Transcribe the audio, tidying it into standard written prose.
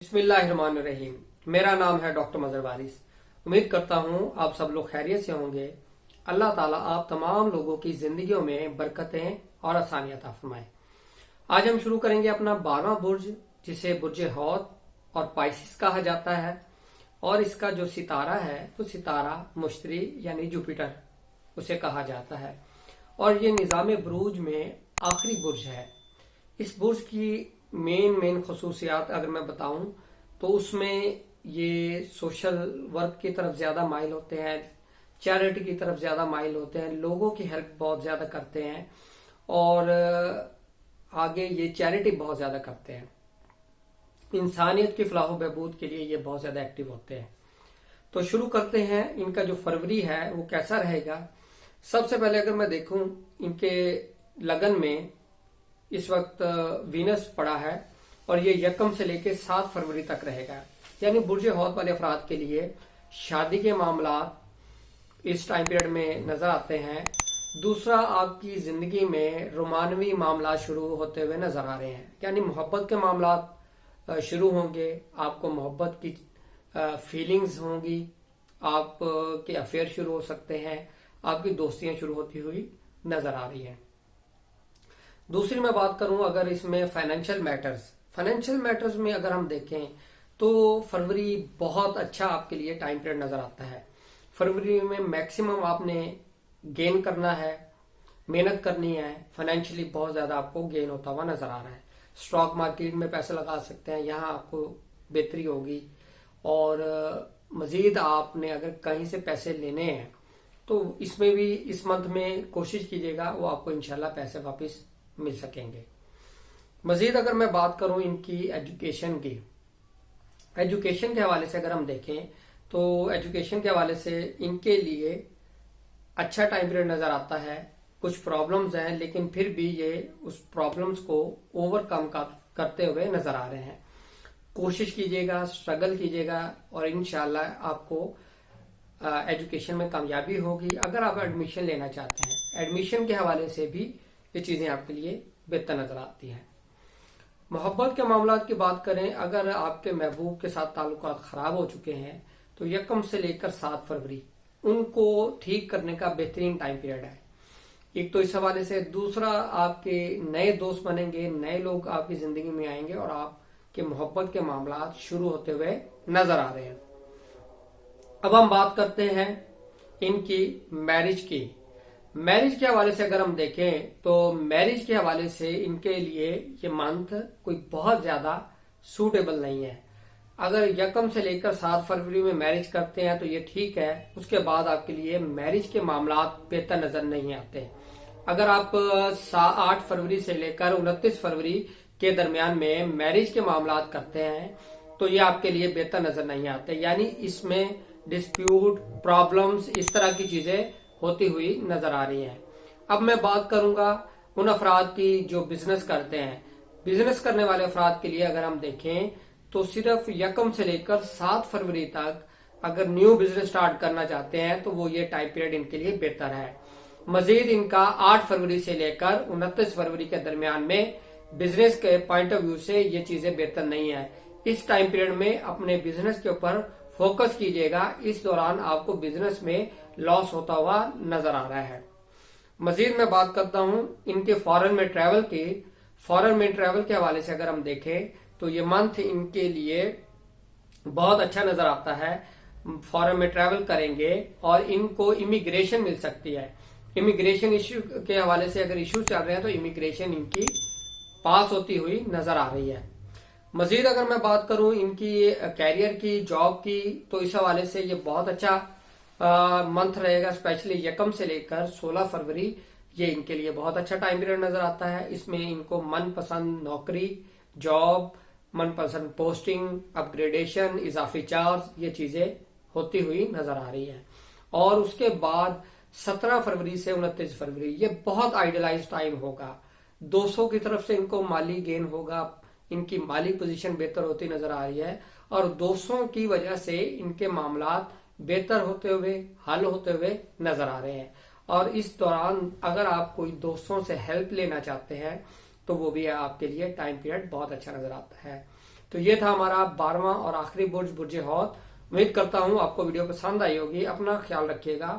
बिस्मिल्लाहिर्रहमानिर्रहीम। मेरा नाम है डॉक्टर मजहर वारिस। उम्मीद करता हूँ आप सब लोग खैरियत से होंगे। अल्लाह ताला आप तमाम लोगों की जिंदगियों में बरकतें और आसानियां अता फरमाए। आज हम शुरू करेंगे अपना 12वां बुर्ज, जिसे बुर्ज हौत और पाइसिस कहा जाता है। और इसका जो सितारा है तो सितारा मुश्तरी यानी जुपिटर उसे कहा जाता है। और ये निज़ाम बुरूज में आखिरी बुर्ज है। इस बुर्ज की मेन खसूसियात अगर मैं बताऊं तो उसमें ये सोशल वर्क की तरफ ज्यादा माइल होते हैं, चैरिटी की तरफ ज्यादा माइल होते हैं, लोगों की हेल्प बहुत ज्यादा करते हैं और आगे ये चैरिटी बहुत ज्यादा करते हैं। इंसानियत की फलाह बहबूद के लिए ये बहुत ज्यादा एक्टिव होते हैं। तो शुरू करते हैं। इनका जो फरवरी है वो कैसा रहेगा। सबसे पहले अगर मैं देखूं इनके लगन में इस वक्त वीनस पड़ा है और ये 1 से लेकर 7 फरवरी तक रहेगा। यानी बुर्ज हौत वाले अफराद के लिए शादी के मामला इस टाइम पीरियड में नजर आते हैं। दूसरा, आपकी जिंदगी में रोमानवी मामला शुरू होते हुए नजर आ रहे हैं। यानी मोहब्बत के मामला शुरू होंगे, आपको मोहब्बत की फीलिंग्स होंगी, आपके अफेयर शुरू हो सकते हैं, आपकी दोस्तियां शुरू होती हुई नजर आ रही हैं। दूसरी मैं बात करूं अगर इसमें फाइनेंशियल मैटर्स में अगर हम देखें तो फरवरी बहुत अच्छा आपके लिए टाइम पीरियड नजर आता है। फरवरी में मैक्सिमम आपने गेन करना है, मेहनत करनी है, फाइनेंशियली बहुत ज्यादा आपको गेन होता हुआ नजर आ रहा है। स्टॉक मार्केट में पैसे लगा सकते हैं, यहाँ आपको बेहतरी होगी। और मजीद आपने अगर कहीं से पैसे लेने हैं तो इसमें भी इस मंथ में कोशिश कीजिएगा, वो आपको इंशाल्लाह पैसे वापस मिल सकेंगे। मजीद अगर मैं बात करूं इनकी एजुकेशन के हवाले से अगर हम देखें तो एजुकेशन के हवाले से इनके लिए अच्छा टाइम पीरियड नजर आता है। कुछ प्रॉब्लम्स हैं लेकिन फिर भी ये उस प्रॉब्लम्स को ओवरकम करते हुए नजर आ रहे हैं। कोशिश कीजिएगा, स्ट्रगल कीजिएगा और इंशाल्लाह आपको एजुकेशन में कामयाबी होगी। अगर आप एडमिशन लेना चाहते हैं, एडमिशन के हवाले से भी ये चीजें आपके लिए बेहतर नजर आती हैं। मोहब्बत के मामलात की बात करें, अगर आपके महबूब के साथ ताल्लुकात खराब हो चुके हैं तो 1 से लेकर 7 फरवरी उनको ठीक करने का बेहतरीन टाइम पीरियड है। एक तो इस हवाले से। दूसरा, आपके नए दोस्त बनेंगे, नए लोग आपकी जिंदगी में आएंगे और आपके मोहब्बत के मामलात शुरू होते हुए नजर आ रहे हैं। अब हम बात करते हैं इनकी मैरिज के हवाले से अगर हम देखें तो मैरिज के हवाले से इनके लिए ये मंथ कोई बहुत ज्यादा सूटेबल नहीं है। अगर 1 से लेकर 7 फरवरी में मैरिज करते हैं तो ये ठीक है, उसके बाद आपके लिए मैरिज के मामलात बेहतर नजर नहीं आते। अगर आप 8 फरवरी से लेकर 29 फरवरी के दरमियान में मैरिज के मामलात करते हैं तो ये आपके लिए बेहतर नजर नहीं आते। यानी इसमें डिस्प्यूट, प्रॉब्लम्स, इस तरह की चीजें होती हुई नजर आ रही हैं। अब मैं बात करूंगा उन अफराद की जो बिजनेस करते हैं। बिजनेस करने वाले अफराद के लिए अगर हम देखें तो सिर्फ 1 से लेकर 7 फरवरी तक अगर न्यू बिजनेस स्टार्ट करना चाहते हैं तो वो ये टाइम पीरियड इनके लिए बेहतर है। मजीद इनका 8 फरवरी से लेकर 29 फरवरी के दरमियान में बिजनेस के पॉइंट ऑफ व्यू से ये चीजें बेहतर नहीं है। इस टाइम पीरियड में अपने बिजनेस के ऊपर फोकस कीजिएगा। इस दौरान आपको बिजनेस में लॉस होता हुआ नजर आ रहा है। मजीद मैं बात करता हूं इनके फॉरेन में ट्रैवल के हवाले से अगर हम देखें तो ये मंथ इनके लिए बहुत अच्छा नजर आता है। फॉरेन में ट्रैवल करेंगे और इनको इमिग्रेशन मिल सकती है। इमिग्रेशन इश्यू के हवाले से अगर इश्यू चल रहे हैं तो इमिग्रेशन इनकी पास होती हुई नजर आ रही है। मजीद अगर मैं बात करूं इनकी कैरियर की, जॉब की, तो इस हवाले से ये बहुत अच्छा मंथ रहेगा। स्पेशली 1 से लेकर 16 फरवरी ये इनके लिए बहुत अच्छा टाइम पीरियड नजर आता है। इसमें इनको मनपसंद नौकरी, जॉब, मनपसंद पोस्टिंग, अपग्रेडेशन, इजाफी चार्ज, ये चीजें होती हुई नजर आ रही है। और उसके बाद 17 फरवरी से 29 फरवरी ये बहुत आइडियलाइज टाइम होगा। दोस्तों की तरफ से इनको माली गेन होगा, इनकी माली पोजीशन बेहतर होती नजर आ रही है और दोस्तों की वजह से इनके मामलात बेहतर होते हुए, हल होते हुए नजर आ रहे हैं। और इस दौरान अगर आप कोई दोस्तों से हेल्प लेना चाहते हैं تو وہ بھی آپ کے لیے ٹائم پیریڈ بہت اچھا نظر آتا ہے۔ تو یہ تھا ہمارا 12واں اور آخری برج، برج حوت۔ امید کرتا ہوں آپ کو ویڈیو پسند آئی ہوگی۔ اپنا خیال رکھیے گا۔